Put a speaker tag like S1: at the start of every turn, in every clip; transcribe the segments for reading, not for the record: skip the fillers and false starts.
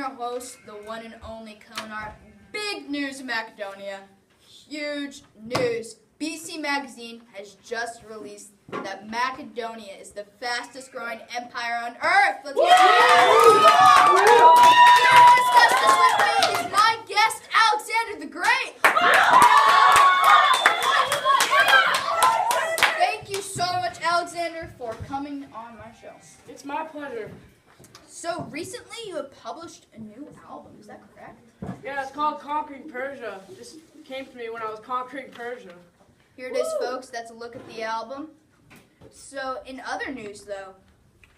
S1: your host, the one and only Konar. Big news in Macedonia. Huge news. BC Magazine has just released that Macedonia is the fastest growing empire on earth. Let's get Here to discuss this with me is my guest, Alexander the Great. Thank you so much, Alexander, for coming on my show.
S2: It's my pleasure.
S1: So recently you have published a new album, is that correct?
S2: Yeah, it's called Conquering Persia. This came to me when I was conquering Persia.
S1: Here it is, folks. That's a look at the album. So in other news, though,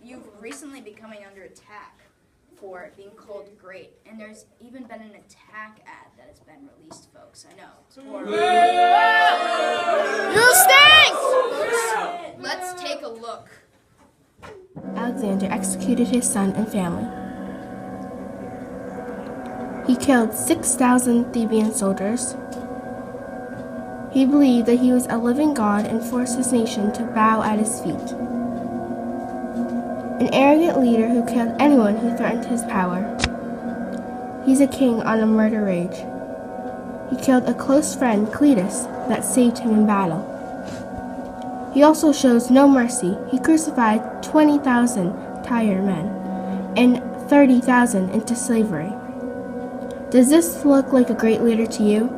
S1: you've recently been coming under attack for being called great. And there's even been an attack ad that has been released, folks. I know. It's horrible.
S3: You stink!
S1: Folks, let's take a look.
S3: Alexander executed his son and family. He killed 6,000 Theban soldiers. He believed that he was a living god and forced his nation to bow at his feet. An arrogant leader who killed anyone who threatened his power. He's a king on a murder rage. He killed a close friend, Cletus, that saved him in battle. He also shows no mercy. He crucified 20,000 Tyre men and 30,000 into slavery. Does this look like a great leader to you?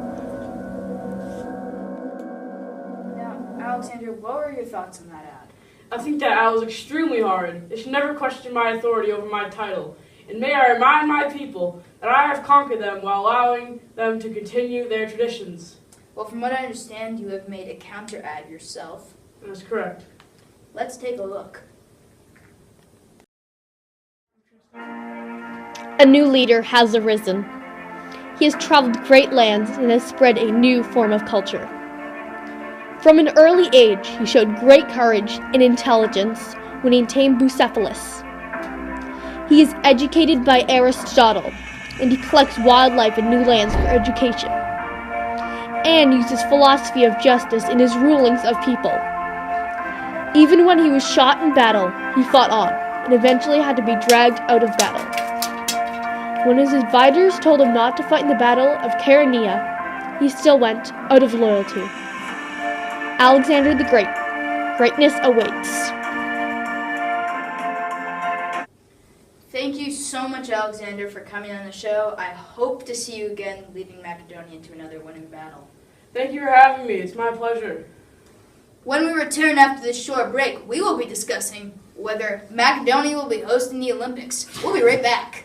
S1: Now, Alexander, what were your thoughts on that ad?
S2: I think that ad was extremely hard. It should never question my authority over my title. And may I remind my people that I have conquered them while allowing them to continue their traditions.
S1: Well, from what I understand, you have made a counter ad yourself.
S2: That's correct.
S1: Let's take a look.
S4: A new leader has arisen. He has traveled great lands and has spread a new form of culture. From an early age, he showed great courage and intelligence when he tamed Bucephalus. He is educated by Aristotle, and he collects wildlife and new lands for education, and uses philosophy of justice in his rulings of people. Even when he was shot in battle, he fought on, and eventually had to be dragged out of battle. When his advisors told him not to fight in the Battle of Chaeronea, he still went out of loyalty. Alexander the Great. Greatness awaits.
S1: Thank you so much, Alexander, for coming on the show. I hope to see you again leading Macedonia to another winning battle.
S2: Thank you for having me. It's my pleasure.
S1: When we return after this short break, we will be discussing whether Macedonia will be hosting the Olympics. We'll be right back.